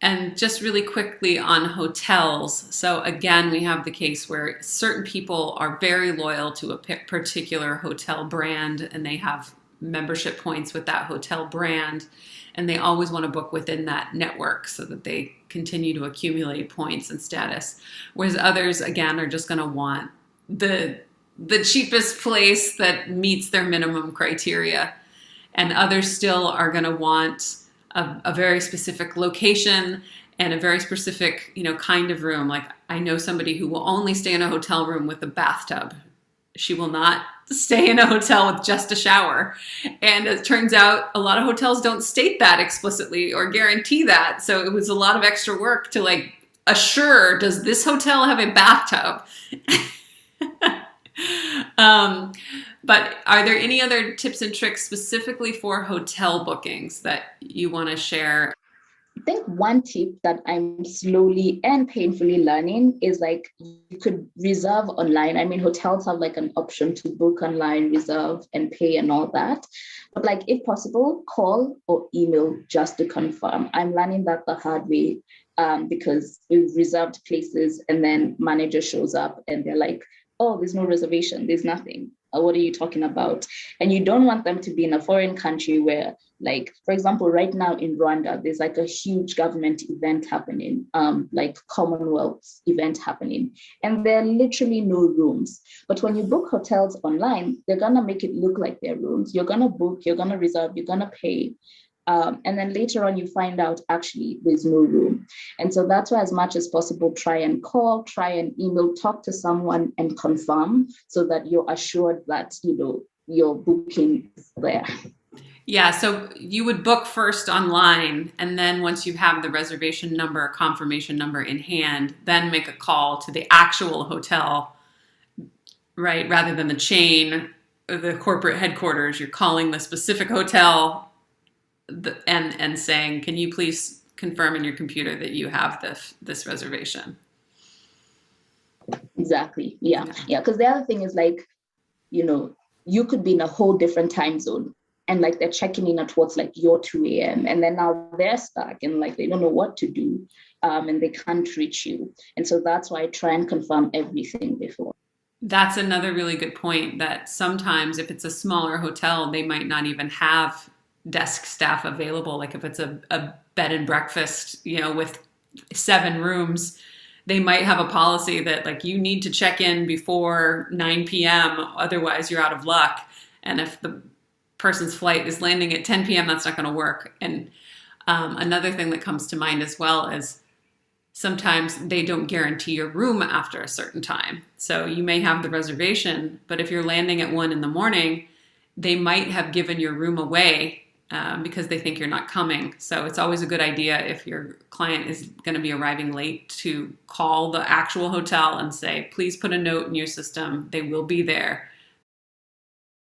And just really quickly on hotels. So again, we have the case where certain people are very loyal to a particular hotel brand and they have membership points with that hotel brand and they always want to book within that network so that they continue to accumulate points and status. Whereas others, again, are just going to want the cheapest place that meets their minimum criteria. And others still are going to want a very specific location and a very specific, kind of room. Like I know somebody who will only stay in a hotel room with a bathtub. She will not stay in a hotel with just a shower. And it turns out a lot of hotels don't state that explicitly or guarantee that. So it was a lot of extra work to like assure, does this hotel have a bathtub? But are there any other tips and tricks specifically for hotel bookings that you want to share? I think one tip that I'm slowly and painfully learning is like you could reserve online. I mean, hotels have like an option to book online, reserve, and pay and all that. But like, if possible, call or email just to confirm. I'm learning that the hard way because we've reserved places and then manager shows up and they're like, oh, there's no reservation, there's nothing. What are you talking about? And you don't want them to be in a foreign country where, like, for example, right now in Rwanda, there's like a huge government event happening, like Commonwealth event happening, and there are literally no rooms. But when you book hotels online, they're gonna make it look like they're rooms. You're gonna book, you're gonna reserve, you're gonna pay. And then later on, you find out actually there's no room. And so that's why, as much as possible, try and call, try and email, talk to someone and confirm so that you're assured that, your booking is there. Yeah, so you would book first online, and then once you have the reservation number, confirmation number in hand, then make a call to the actual hotel, right? Rather than the chain, the corporate headquarters, you're calling the specific hotel and saying, can you please confirm in your computer that you have this reservation? Exactly. Yeah. Yeah. Because the other thing is like, you could be in a whole different time zone and like they're checking in at what's like your 2 a.m. and then now they're stuck and like they don't know what to do and they can't reach you. And so that's why I try and confirm everything before. That's another really good point, that sometimes if it's a smaller hotel, they might not even have desk staff available. Like if it's a bed and breakfast, with 7 rooms, they might have a policy that like you need to check in before 9 p.m. Otherwise you're out of luck. And if the person's flight is landing at 10 p.m., that's not going to work. And another thing that comes to mind as well is sometimes they don't guarantee your room after a certain time. So you may have the reservation, but if you're landing at 1 in the morning, they might have given your room away because they think you're not coming. So it's always a good idea if your client is going to be arriving late to call the actual hotel and say, please put a note in your system. They will be there.